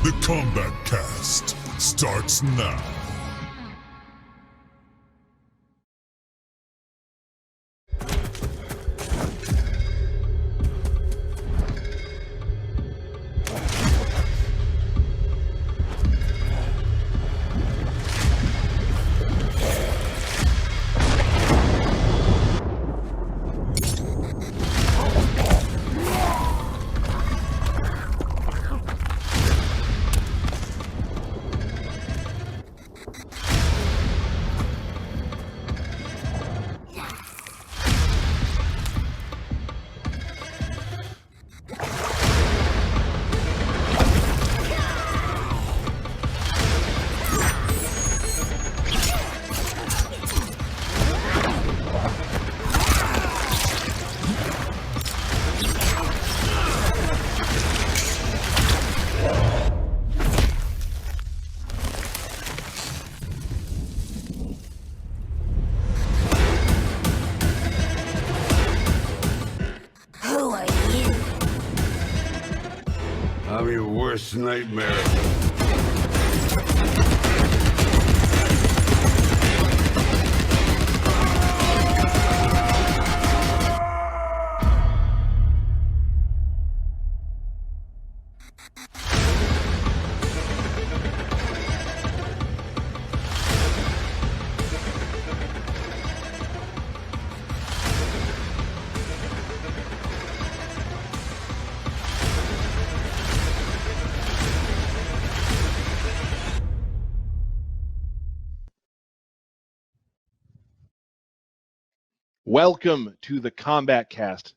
The Kombat Kast starts now. I'm your worst nightmare. Welcome to the Kombat Kast.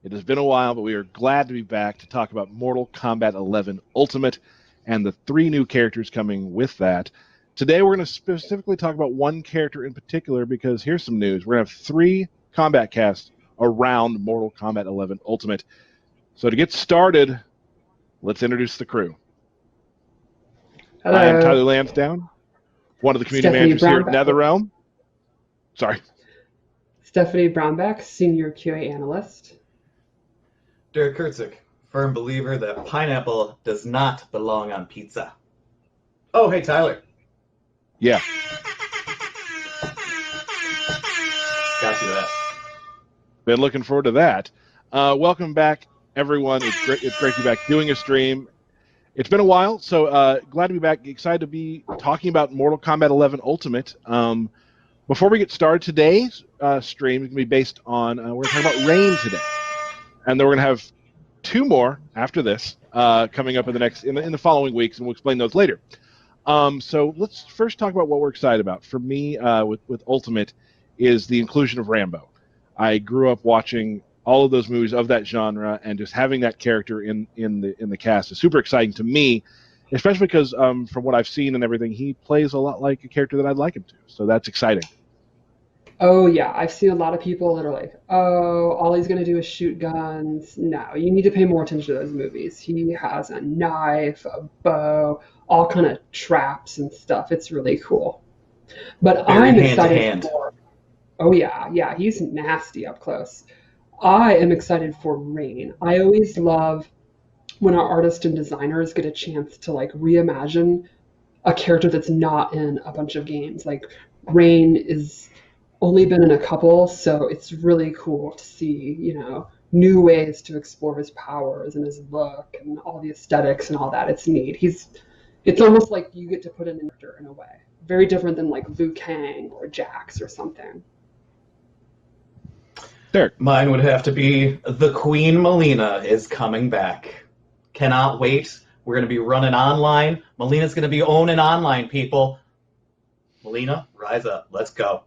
It has been a while, but we are glad to be back to talk about Mortal Kombat 11 Ultimate and the 3 new characters coming with that. Today we're going to specifically talk about one character in particular because here's some news. We're going to have 3 Kombat Casts around Mortal Kombat 11 Ultimate. So to get started, let's introduce the crew. Hello. I am Tyler Lansdowne, one of the community managers here at NetherRealm. Sorry. Stephanie Brownback, Senior QA Analyst. Derek Kurtzik, firm believer that pineapple does not belong on pizza. Oh, hey, Tyler. Yeah. Got you that. Been looking forward to that. Welcome back, everyone. It's great to be back doing a stream. It's been a while, so glad to be back. Excited to be talking about Mortal Kombat 11 Ultimate. Before we get started, today's stream is going to be based on, we're going to talk about Rain today. And then we're going to have 2 more after this coming up in the following weeks, and we'll explain those later. So let's first talk about what we're excited about. For me, with Ultimate, is the inclusion of Rambo. I grew up watching all of those movies of that genre, and just having that character in the cast is super exciting to me, especially because from what I've seen and everything, he plays a lot like a character that I'd like him to. So that's exciting. Oh, yeah. I've seen a lot of people that are like, oh, all he's going to do is shoot guns. No, you need to pay more attention to those movies. He has a knife, a bow, all kind of traps and stuff. It's really cool. But I'm excited for... Oh, yeah. He's nasty up close. I am excited for Rain. I always love when our artists and designers get a chance to reimagine a character that's not in a bunch of games. Like Rain is only been in a couple, so it's really cool to see, new ways to explore his powers and his look and all the aesthetics and all that. It's neat. It's almost like you get to put in an actor in a way. Very different than like Liu Kang or Jax or something. Derek. Mine would have to be the Queen Melina is coming back. Cannot wait. We're going to be running online. Melina's going to be owning online, people. Melina, rise up. Let's go.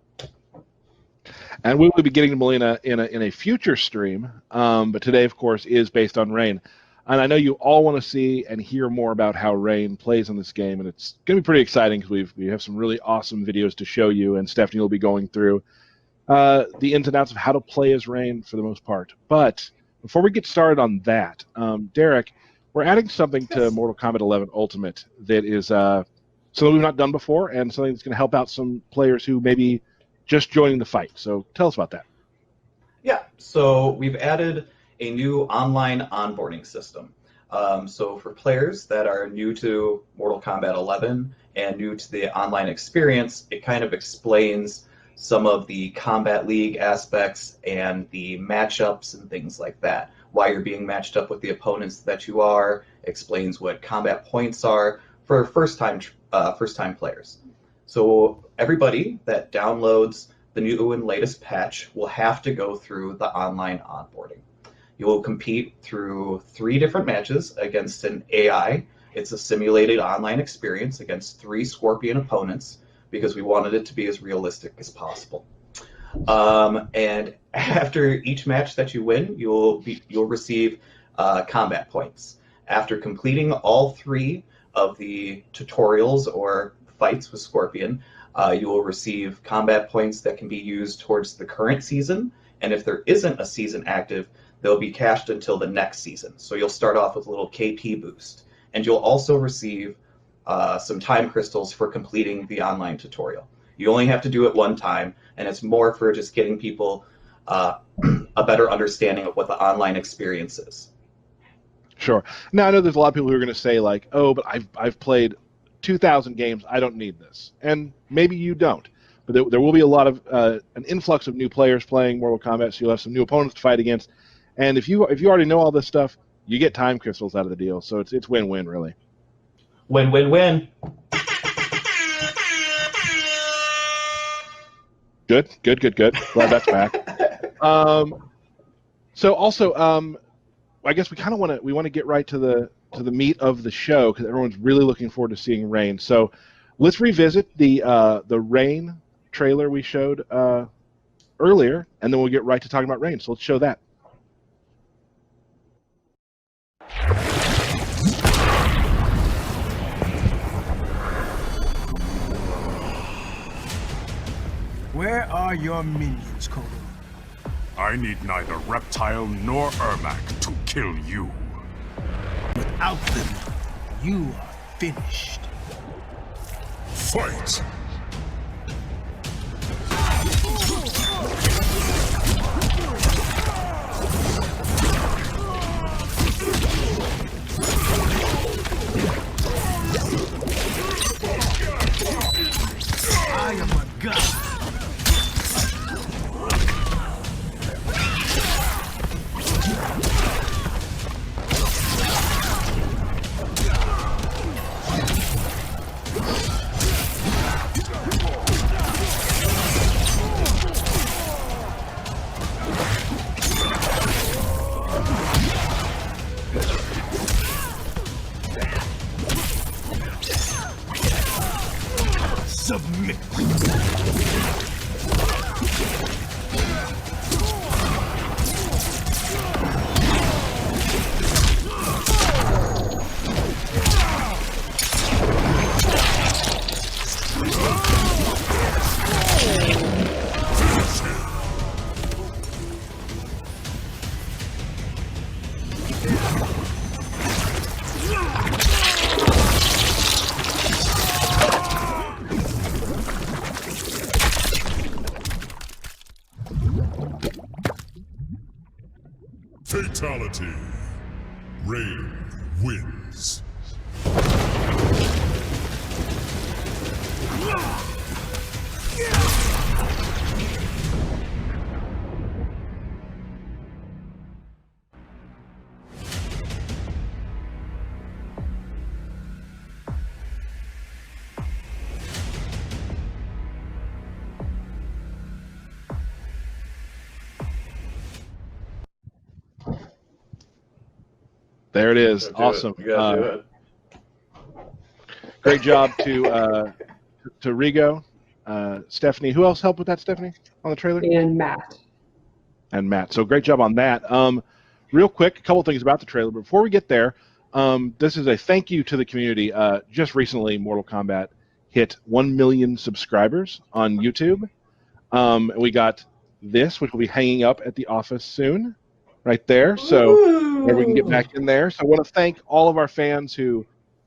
And we will be getting to Melina in a future stream, but today, of course, is based on Rain. And I know you all want to see and hear more about how Rain plays in this game, and it's going to be pretty exciting because we have some really awesome videos to show you, and Stephanie will be going through the ins and outs of how to play as Rain for the most part. But before we get started on that, Derek, we're adding something to Mortal Kombat 11 Ultimate that is something we've not done before, and something that's going to help out some players who maybe just joining the fight. So tell us about that. Yeah, so we've added a new online onboarding system. So for players that are new to Mortal Kombat 11 and new to the online experience, it kind of explains some of the Combat League aspects and the matchups and things like that. Why you're being matched up with the opponents that you are, explains what combat points are for first-time players. So everybody that downloads the new and latest patch will have to go through the online onboarding. You will compete through 3 different matches against an AI. It's a simulated online experience against 3 Scorpion opponents because we wanted it to be as realistic as possible. And after each match that you win, you'll receive combat points. After completing all 3 of the tutorials or fights with Scorpion, you will receive combat points that can be used towards the current season. And if there isn't a season active, they'll be cached until the next season. So you'll start off with a little KP boost. And you'll also receive some time crystals for completing the online tutorial. You only have to do it one time, and it's more for just getting people a better understanding of what the online experience is. Sure. Now, I know there's a lot of people who are going to say, like, oh, but I've played 2,000 games. I don't need this. And maybe you don't. But there will be a lot of an influx of new players playing Mortal Kombat, so you'll have some new opponents to fight against. And if you already know all this stuff, you get time crystals out of the deal. So it's win-win, really. Win-win-win. Good. Glad that's back. So also, I guess we kind of want to get right to the meat of the show because everyone's really looking forward to seeing Rain. So let's revisit the Rain trailer we showed earlier, and then we'll get right to talking about Rain. So let's show that. Where are your minions, Kodo? I need neither Reptile nor Ermac to kill you. Without them, you are finished. Fight! I am a god. Submit. Fatality. Rain wins. There it is. Awesome. You gotta do it. Great job to Rigo, Stephanie. Who else helped with that, Stephanie, on the trailer? And Matt. And Matt. So great job on that. Real quick, a couple things about the trailer. Before we get there, this is a thank you to the community. Just recently, Mortal Kombat hit 1 million subscribers on YouTube. And we got this, which will be hanging up at the office soon, right there. So where we can get back in there. So I want to thank all of our fans who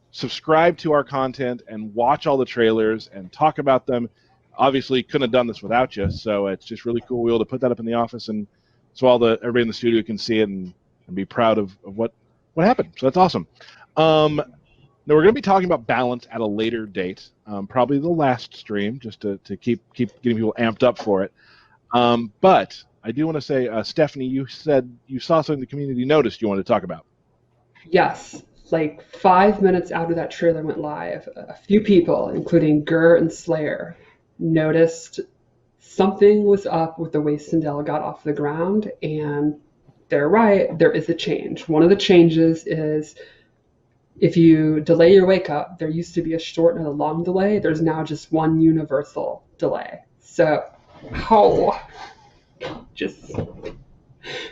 subscribe to our content and watch all the trailers and talk about them. Obviously, couldn't have done this without you. So it's just really cool. We're able to put that up in the office, and so everybody in the studio can see it and be proud of what what happened. So that's awesome. Now we're going to be talking about balance at a later date, probably the last stream, just to keep getting people amped up for it. But I do want to say, Stephanie, you said you saw something the community noticed you wanted to talk about. Yes, like 5 minutes after that trailer went live, a few people, including Gurr and Slayer, noticed something was up with the way Sindel got off the ground, and they're right, there is a change. One of the changes is if you delay your wake up, there used to be a short and a long delay. There's now just one universal delay. So, just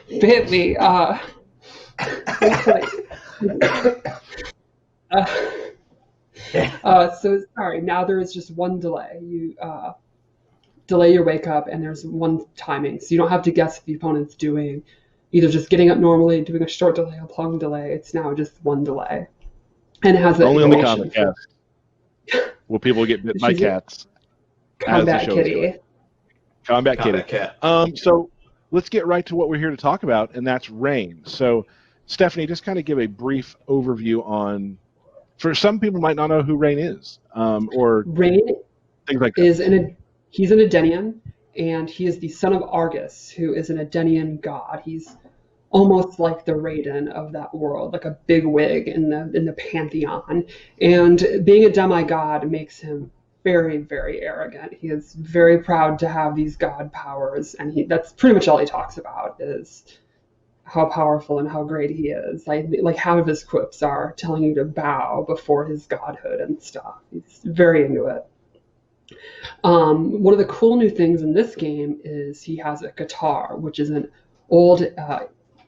bit me. So sorry, now there is just one delay. You delay your wake up and there's one timing. So you don't have to guess if the opponent's doing either just getting up normally, doing a short delay, a long delay. It's now just one delay. And it has only on the Kombat Kast will people get bit by cats. Kombat Kitty. Kombat Kitty. Cat. So let's get right to what we're here to talk about, and that's Rain. So Stephanie, just kind of give a brief overview on, for some people might not know who Rain is, or Rain things like that. He's an Edenian, and he is the son of Argus, who is an Edenian god. He's almost like the Raiden of that world, like a big wig in the pantheon. And being a demigod makes him very, very arrogant. He is very proud to have these god powers, and that's pretty much all he talks about is how powerful and how great he is. Like half of his quips are telling you to bow before his godhood and stuff. He's very into it. One of the cool new things in this game is he has a guitar, which is an old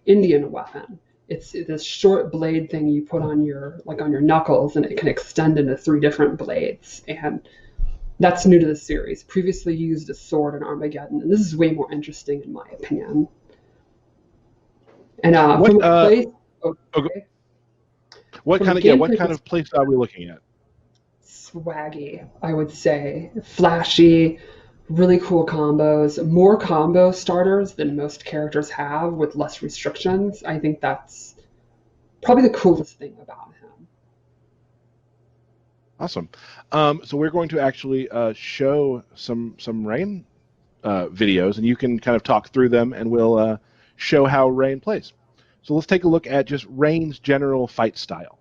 Indian weapon. It's this short blade thing you put on your knuckles, and it can extend into 3 different blades. And that's new to the series. Previously he used a sword in Armageddon, and this is way more interesting in my opinion. And what kind of play style are we looking at? Swaggy, I would say. Flashy, really cool combos, more combo starters than most characters have with less restrictions. I think that's probably the coolest thing about him. Awesome. So we're going to actually show some Rain videos, and you can kind of talk through them, and we'll show how Rain plays. So let's take a look at just Rain's general fight style.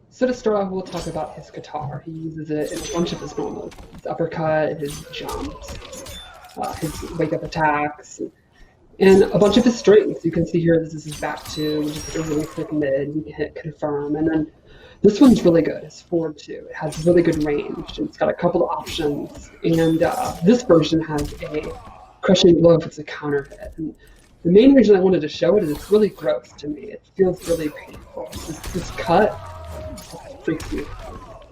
So to start off, we'll talk about his guitar. He uses it in a bunch of his normals. His uppercut, his jumps, his wake-up attacks, and a bunch of his strings. You can see here this is his back two, which is a really quick mid. You can hit confirm. And then this one's really good, his forward two. It has really good range, and it's got a couple of options. And this version has a crushing blow if it's a counter hit. And the main reason I wanted to show it is it's really gross to me. It feels really painful. This cut freaks me out.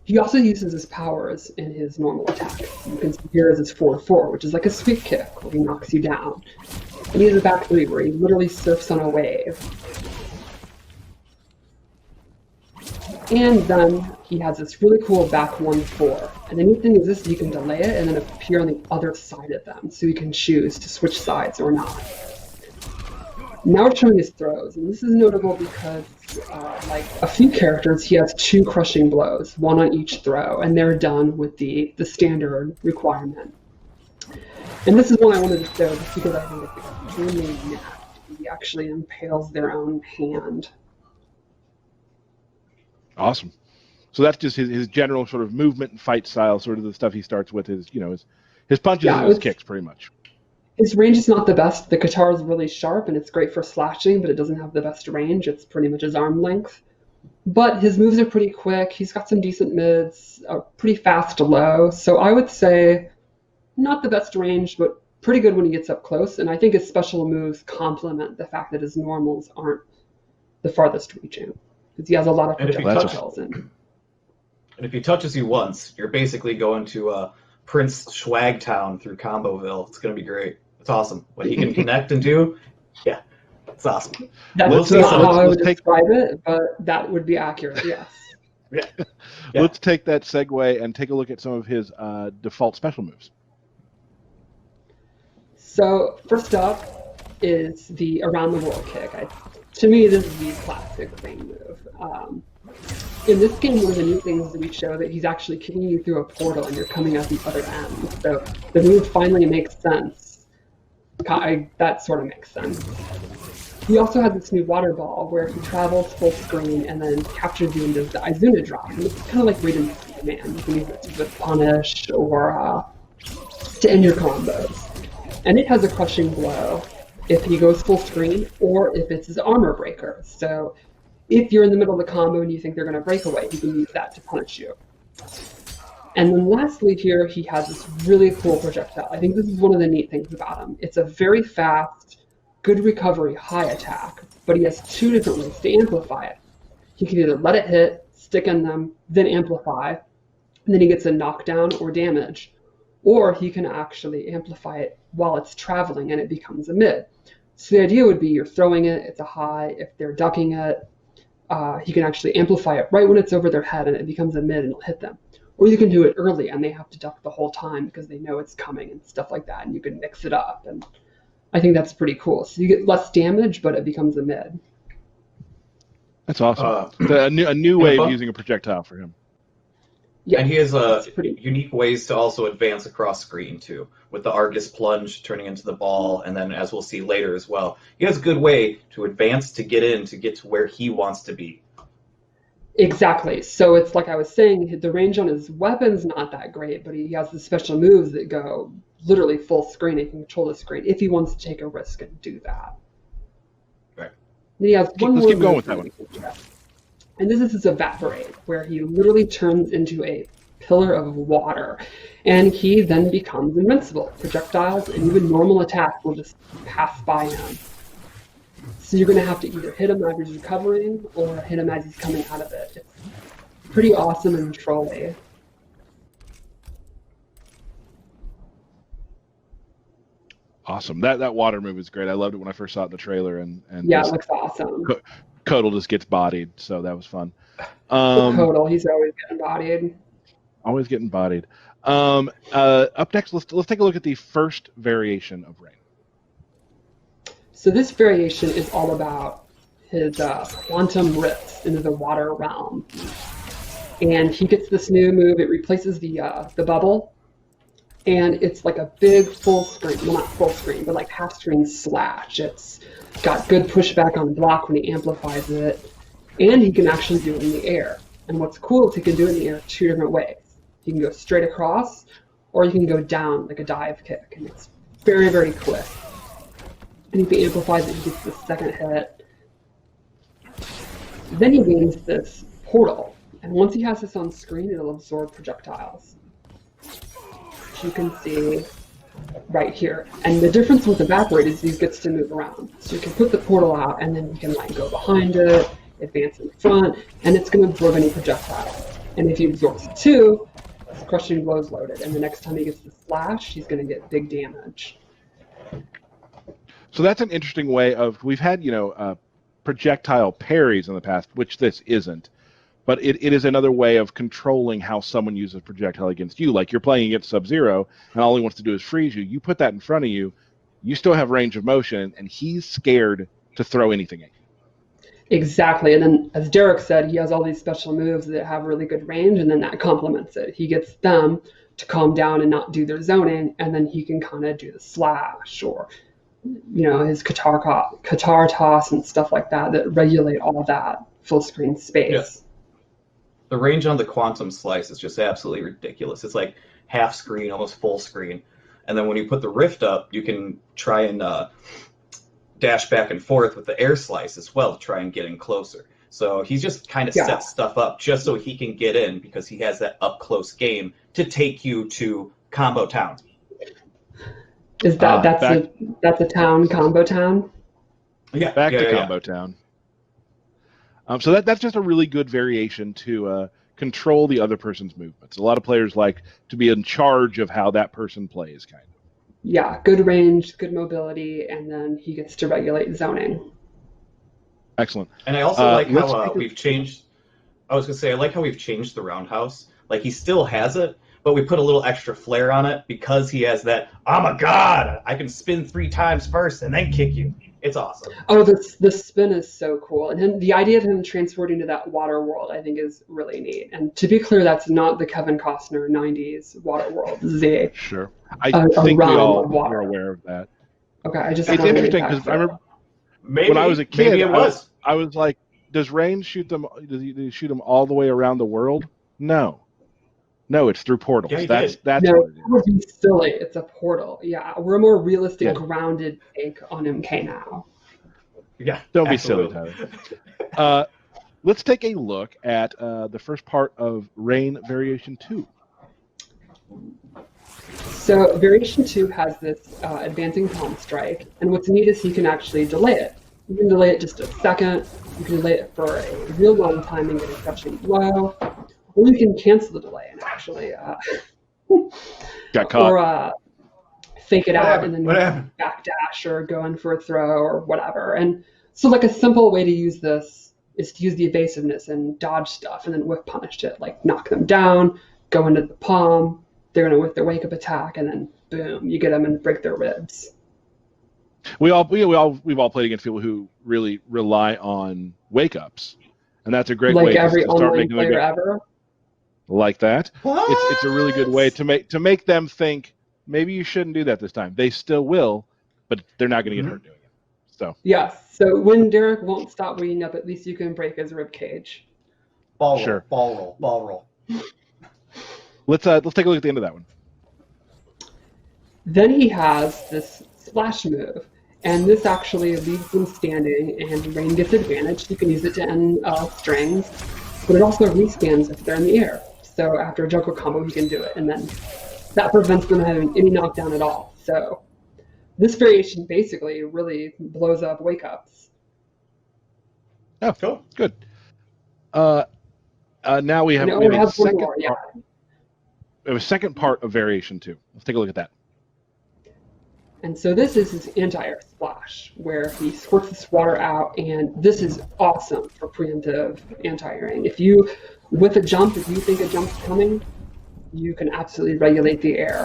He also uses his powers in his normal attack. You can see here is his 4-4, which is like a sweep kick where he knocks you down. And he has a back 3 where he literally surfs on a wave. And then he has this really cool back 1-4. And the neat thing is this, you can delay it and then appear on the other side of them. So you can choose to switch sides or not. Now we're showing his throws, and this is notable because, like a few characters, he has 2 crushing blows, 1 on each throw, and they're done with the standard requirement. And this is one I wanted to show just because I think it's extremely nasty. He actually impales their own hand. Awesome. So that's just his general sort of movement and fight style, sort of the stuff he starts with, his punches and his kicks, pretty much. His range is not the best. The guitar is really sharp, and it's great for slashing, but it doesn't have the best range. It's pretty much his arm length. But his moves are pretty quick. He's got some decent mids, a pretty fast low. So I would say not the best range, but pretty good when he gets up close. And I think his special moves complement the fact that his normals aren't the farthest reaching, because he has a lot of projectiles in. And if he touches you once, you're basically going to Prince Schwagtown through Comboville. It's going to be great. It's awesome. What he can connect and do, yeah, it's awesome. That's not how I would describe it, but that would be accurate, yes. Yeah. Let's take that segue and take a look at some of his default special moves. So first up, is the around the world kick. To me, this is the classic Rain move. In this game, one of the new things that we show that he's actually kicking you through a portal and you're coming out the other end. So the move finally makes sense. That sort of makes sense. He also has this new water ball where he travels full screen and then captures you and does the Izuna drop. And it's kind of like Raiden's Man. You can use it to punish or to end your combos. And it has a crushing blow if he goes full screen or if it's his armor breaker. So if you're in the middle of the combo and you think they're going to break away, you can use that to punish you. And then lastly here, he has this really cool projectile. I think this is one of the neat things about him. It's a very fast, good recovery, high attack, but he has two different ways to amplify it. He can either let it hit, stick in them, then amplify, and then he gets a knockdown or damage. Or he can actually amplify it while it's traveling and it becomes a mid. So the idea would be you're throwing it, it's a high. If they're ducking it, he can actually amplify it right when it's over their head and it becomes a mid and it'll hit them. Or you can do it early and they have to duck the whole time because they know it's coming and stuff like that, and you can mix it up. And I think that's pretty cool. So you get less damage, but it becomes a mid. That's awesome. A new way of using a projectile for him. Yeah, and he has unique ways to also advance across screen, too, with the Argus plunge turning into the ball, and then, as we'll see later as well, he has a good way to advance to get to where he wants to be. Exactly. So it's like I was saying, the range on his weapon's not that great, but he has the special moves that go literally full screen. He can control the screen if he wants to take a risk and do that. Right. And he has Let's keep going with that one. And this is his Evaporate, where he literally turns into a pillar of water. And he then becomes invincible. Projectiles and even normal attacks will just pass by him. So you're going to have to either hit him as he's recovering or hit him as he's coming out of it. It's pretty awesome and trolly. Awesome. That water move is great. I loved it when I first saw it in the trailer. And yeah, it looks awesome. Kodal just gets bodied, so that was fun. Kodal, he's always getting bodied. Always getting bodied. Up next, let's take a look at the first variation of Rain. So this variation is all about his quantum rifts into the water realm. And he gets this new move. It replaces the bubble. And it's like a big full screen, well, not full screen, but like half screen slash. It's got good pushback on block when he amplifies it. And he can actually do it in the air. And what's cool is he can do it in the air two different ways. He can go straight across, or you can go down like a dive kick. And it's very, very quick. And if he amplifies it, he gets the second hit. Then he gains this portal. And once he has this on screen, it'll absorb projectiles. As you can see right here. And the difference with Evaporate is he gets to move around. So you can put the portal out, and then you can like go behind it, advance in front, and it's going to absorb any projectile. And if he absorbs two, his crushing blow's loaded. And the next time he gets the slash, he's going to get big damage. So that's an interesting way of, we've had, projectile parries in the past, which this isn't. But it is another way of controlling how someone uses projectile against you. Like you're playing against Sub-Zero, and all he wants to do is freeze you. You put that in front of you, you still have range of motion, and he's scared to throw anything at you. Exactly. And then, as Derek said, he has all these special moves that have really good range, and then that complements it. He gets them to calm down and not do their zoning, and then he can kind of do the slash or, his Qatar toss and stuff like that regulate all that full screen space. Yeah. The range on the Quantum Slice is just absolutely ridiculous. It's like half screen, almost full screen. And then when you put the Rift up, you can try and dash back and forth with the Air Slice as well to try and get in closer. So he's just kind of set stuff up just so he can get in because he has that up-close game to take you to Combo Town. Is that's a town, Combo Town? Yeah. Back to Combo Town. So that's just a really good variation to control the other person's movements. A lot of players like to be in charge of how that person plays, kind of. Yeah, good range, good mobility, and then he gets to regulate zoning. Excellent. And I also like how we've changed. I was going to say, I like how we've changed the roundhouse. Like, he still has it, but we put a little extra flair on it because he has that, I'm a god, I can spin 3 times first and then kick you. It's awesome. Oh, the spin is so cool. And the idea of him transporting to that water world, I think, is really neat. And to be clear, that's not the Kevin Costner 90s water world. This is a, Sure. I think we realm all of water. are aware of that. Okay, I just It's wanted to interesting make that because I remember Maybe, when I was a kid, maybe it was. I was like, does Rain shoot them? Does he shoot them all the way around the world? No, it's through portals. Yeah, he that's did. that's No, what it it is. would be silly. It's a portal. Yeah, we're a more realistic, Yeah. grounded take on MK now. Yeah, Don't absolutely. be silly, Tyler. Let's take a look at the first part of Rain Variation 2. So Variation 2 has this advancing palm strike, and what's neat is you can actually delay it. You can delay it just a second, you can delay it for a real long time and get a crushing blow, or you can cancel the delay and actually Got caught. or fake it out and then What happened? backdash or go in for a throw or whatever. And so like a simple way to use this is to use the evasiveness and dodge stuff and then whiff punish it, like knock them down, go into the palm, they're going to whiff their wake up attack, and then boom, you get them and break their ribs. We've all played against people who really rely on wake ups, and that's a great way Like every to start online making them player ever. like that. What? It's a really good way to make them think maybe you shouldn't do that this time. They still will, but they're not going to get hurt doing it. So Yes. So when Derek won't stop waiting up, at least you can break his rib cage. Ball roll, Sure. ball roll. let's take a look at the end of that one. Then he has this splash move, and this actually leaves them standing, and Rain gets advantage. You can use it to end strings, but it also respans if they're in the air. So after a juggle combo, he can do it, and then that prevents them having any knockdown at all. So this variation basically really blows up wake ups. Oh, Cool. good. Now we have, And we it have a has one second more, yeah. part, we have a second part of Variation 2. Let's take a look at that. And so this is his anti-air splash, where he squirts this water out, and this is awesome for preemptive anti-airing. If you, with a jump, if you think a jump's coming, you can absolutely regulate the air.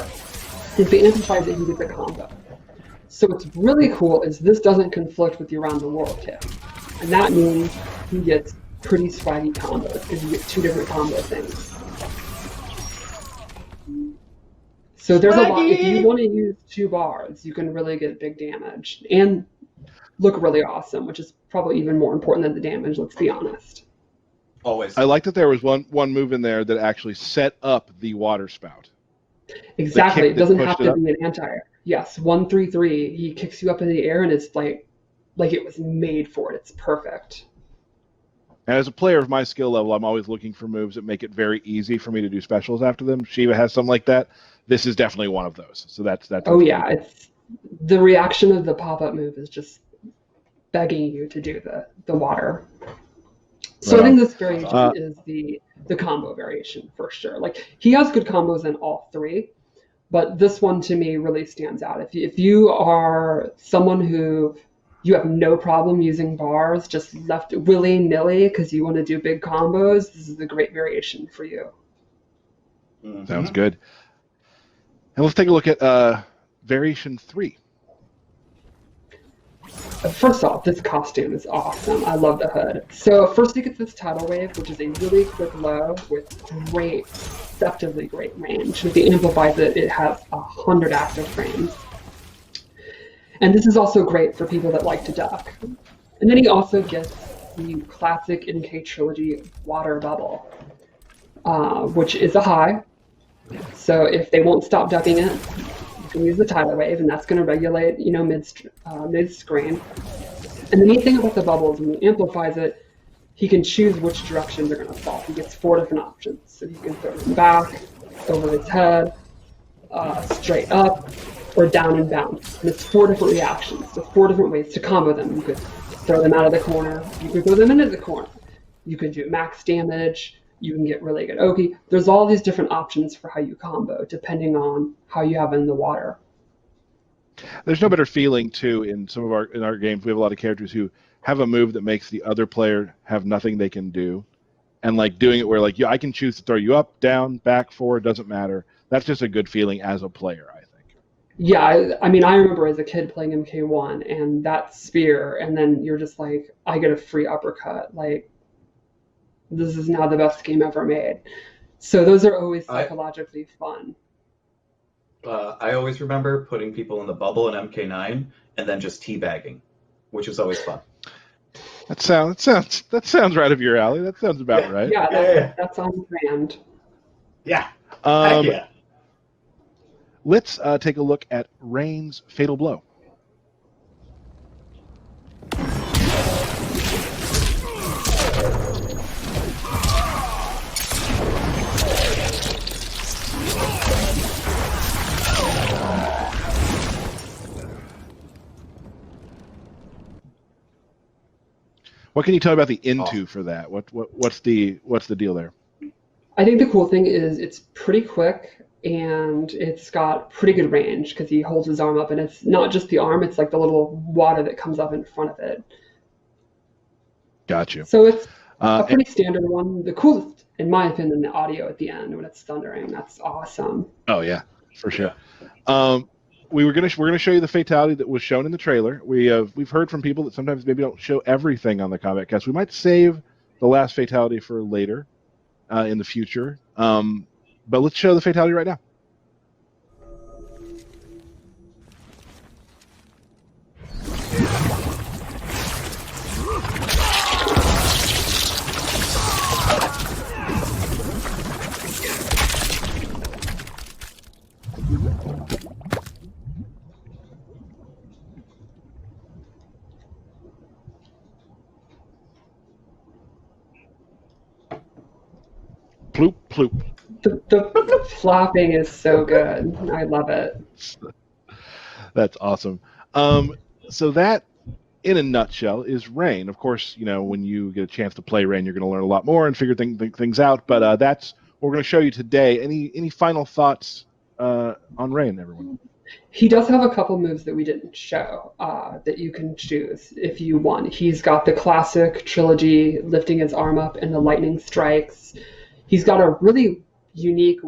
If he amplifies it, he gets a combo. So what's really cool is this doesn't conflict with the around the world hit. And that means he gets pretty swaggy combos, because you get 2 different combo things. So there's a lot. If you want to use 2 bars, you can really get big damage and look really awesome, which is probably even more important than the damage, let's be honest. Always. I like that there was one move in there that actually set up the water spout. Exactly. It doesn't have pushed it to up? be an anti-air. Yes, 1-3-3. He kicks you up in the air, and it's like it was made for it. It's perfect. And as a player of my skill level, I'm always looking for moves that make it very easy for me to do specials after them. Shiva has something like that. This is definitely one of those. So that's Oh yeah, it's the reaction of the pop-up move is just begging you to do the water. So I think this variation is the combo variation for sure. Like he has good combos in all 3, but this one to me really stands out. If you are someone who you have no problem using bars, just left willy-nilly because you want to do big combos, this is a great variation for you. Sounds good. And let's take a look at Variation 3. First off, this costume is awesome. I love the hood. So first you get this tidal wave, which is a really quick low with great, deceptively great range. If you amplifies it, it has 100 active frames. And this is also great for people that like to duck. And then he also gets the classic NK Trilogy water bubble, which is a high. So if they won't stop ducking it, you can use the tidal wave, and that's going to regulate, mid-screen. And the neat thing about the bubble is when he amplifies it, he can choose which direction they're going to fall. He gets 4 different options. So you can throw them back, over his head, straight up, or down and bound. And it's 4 different reactions, so 4 different ways to combo them. You could throw them out of the corner, you could throw them into the corner, you could do max damage, you can get really good Oki. There's all these different options for how you combo, depending on how you have in the water. There's no better feeling too in some of our games. We have a lot of characters who have a move that makes the other player have nothing they can do, and like doing it where like I can choose to throw you up, down, back, forward, doesn't matter. That's just a good feeling as a player, I think. Yeah, I mean, I remember as a kid playing MK1 and that spear, and then you're just like, I get a free uppercut. Like, this is now the best game ever made. So those are always psychologically fun. I always remember putting people in the bubble in MK9 and then just teabagging, which was always fun. That sounds right up your alley. That sounds about right. Yeah, that's on brand. Yeah. Heck yeah. Let's take a look at Rain's Fatal Blow. What can you tell me about the into for that? What's the deal there? I think the cool thing is it's pretty quick and it's got pretty good range because he holds his arm up, and it's not just the arm, it's like the little water that comes up in front of it. Got you. So it's a pretty standard one. The coolest, in my opinion, the audio at the end when it's thundering. That's awesome. Oh yeah, for sure. We're gonna show you the fatality that was shown in the trailer. We've heard from people that sometimes maybe don't show everything on the Kombat Kast. We might save the last fatality for later in the future. But let's show the fatality right now. Ploop, ploop. The flopping is so good. I love it. That's awesome. So that, in a nutshell, is Rain. Of course, when you get a chance to play Rain, you're going to learn a lot more and figure things out. But that's what we're going to show you today. Any final thoughts on Rain, everyone? He does have a couple moves that we didn't show that you can choose if you want. He's got the classic trilogy, lifting his arm up and the lightning strikes. He's got a really unique,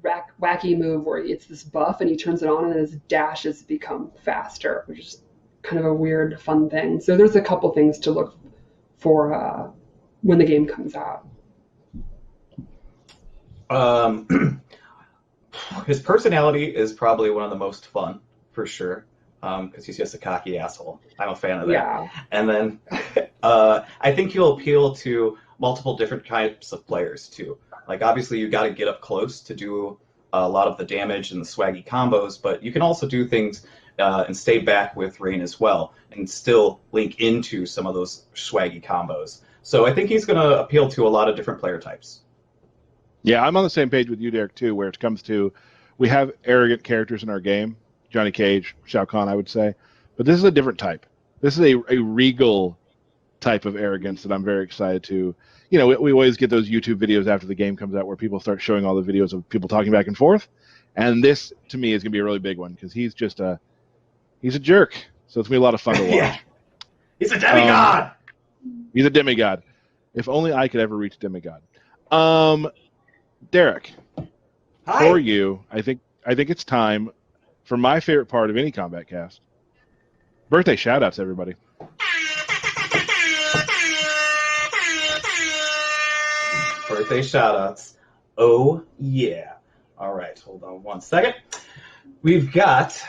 wacky move where it's this buff and he turns it on and then his dashes become faster, which is kind of a weird, fun thing. So there's a couple things to look for when the game comes out. His personality is probably one of the most fun, for sure, because he's just a cocky asshole. I'm a fan of that. Yeah. And then I think he'll appeal to multiple different types of players, too. Like, obviously, you got to get up close to do a lot of the damage and the swaggy combos, but you can also do things and stay back with Rain as well and still link into some of those swaggy combos. So I think he's going to appeal to a lot of different player types. Yeah, I'm on the same page with you, Derek, too, where it comes to we have arrogant characters in our game. Johnny Cage, Shao Kahn, I would say. But this is a different type. This is a regal type of arrogance that I'm very excited to. We always get those YouTube videos after the game comes out where people start showing all the videos of people talking back and forth. And this, to me, is going to be a really big one because he's just he's a jerk. So it's going to be a lot of fun to watch. Yeah. He's a demigod! He's a demigod. If only I could ever reach demigod. Derek, Hi. for you, I think it's time for my favorite part of any Kombat Kast. Birthday shout-outs, everybody. Birthday shout-outs. Oh, yeah. All right, hold on one second. We've got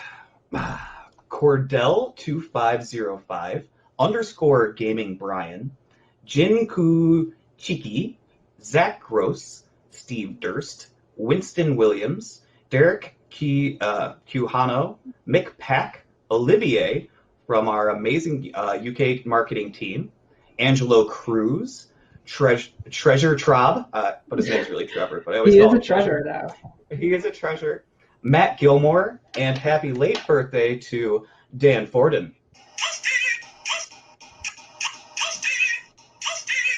Cordell2505, _Gaming Brian, Jinku Chiki, Zach Gross, Steve Durst, Winston Williams, Derek Quijano, Mick Pack, Olivier from our amazing UK marketing team, Angelo Cruz, Treasure Traub, but his name's really Trevor, but I always He call is a him treasure, though. He is a treasure. Matt Gilmore, and happy late birthday to Dan Forden.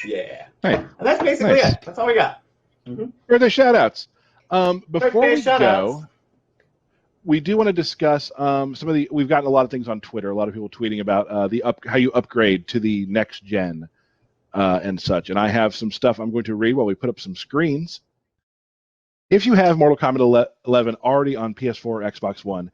Yeah. Hey, And that's basically nice. it. That's all we got. Mm-hmm. Birthday shout-outs. Before Birthday we shout-outs. go, we do want to discuss some of the. We've gotten a lot of things on Twitter. A lot of people tweeting about how you upgrade to the next gen. and such. And I have some stuff I'm going to read while we put up some screens. If you have Mortal Kombat 11 already on PS4 or Xbox One,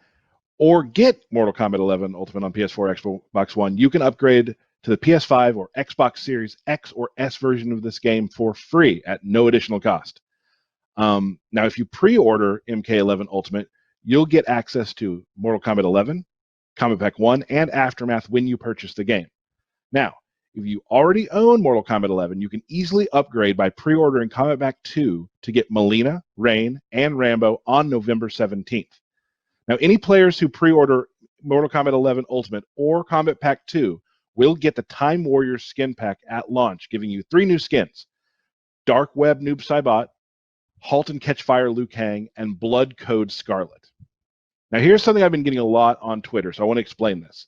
or get Mortal Kombat 11 Ultimate on PS4 or Xbox One, you can upgrade to the PS5 or Xbox Series X or S version of this game for free at no additional cost. Now, if you pre-order MK11 Ultimate, you'll get access to Mortal Kombat 11, Kombat Pack 1, and Aftermath when you purchase the game. Now, if you already own Mortal Kombat 11, you can easily upgrade by pre-ordering Kombat Pack 2 to get Mileena, Rain, and Rambo on November 17th. Now, any players who pre-order Mortal Kombat 11 Ultimate or Kombat Pack 2 will get the Time Warrior skin pack at launch, giving you 3 new skins: Dark Web Noob Saibot, Halt and Catch Fire Liu Kang, and Blood Code Scarlet. Now, here's something I've been getting a lot on Twitter, so I want to explain this.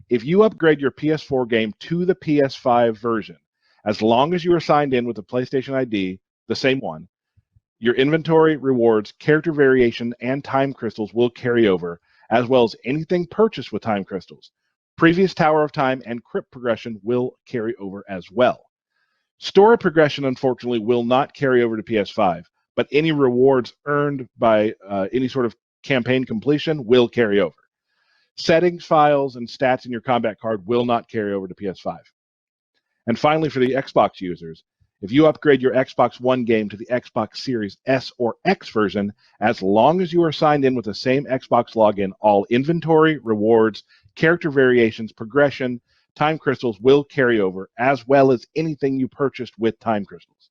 If you upgrade your PS4 game to the PS5 version, as long as you are signed in with the PlayStation ID, the same one, your inventory, rewards, character variation, and time crystals will carry over, as well as anything purchased with time crystals. Previous Tower of Time and Crypt progression will carry over as well. Story progression, unfortunately, will not carry over to PS5, but any rewards earned by any sort of campaign completion will carry over. Settings, files, and stats in your combat card will not carry over to PS5. And finally, for the Xbox users, if you upgrade your Xbox One game to the Xbox Series S or X version, as long as you are signed in with the same Xbox login, all inventory, rewards, character variations, progression, time crystals will carry over, as well as anything you purchased with time crystals.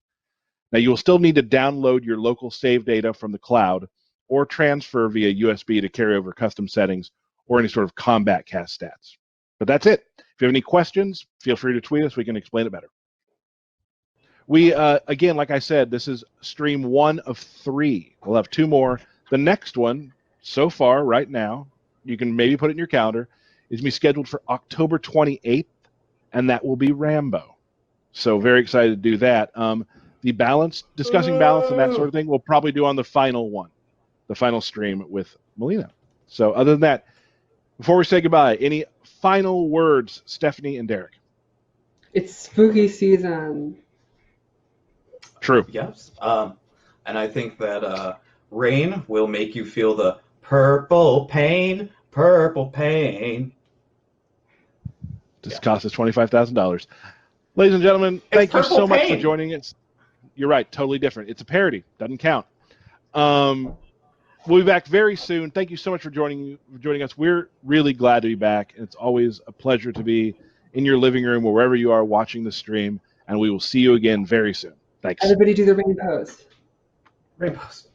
Now, you will still need to download your local save data from the cloud or transfer via USB to carry over custom settings or any sort of Kombat Kast stats. But that's it. If you have any questions, feel free to tweet us. We can explain it better. We, again, like I said, this is stream 1 of 3. We'll have 2 more. The next one, so far, right now, you can maybe put it in your calendar, is going to be scheduled for October 28th, and that will be Rambo. So very excited to do that. The balance, discussing balance and that sort of thing, we'll probably do on the final one, the final stream with Mileena. So other than that, before we say goodbye, any final words, Stephanie and Derek? It's spooky season. True. Yes. And I think that rain will make you feel the purple pain, purple pain. This cost us $25,000. Ladies and gentlemen, thank you so much for joining us. You're right, totally different. It's a parody. Doesn't count. We'll be back very soon. Thank you so much for joining us. We're really glad to be back. It's always a pleasure to be in your living room or wherever you are watching the stream, and we will see you again very soon. Thanks. Everybody do the rain pose. Rain pose.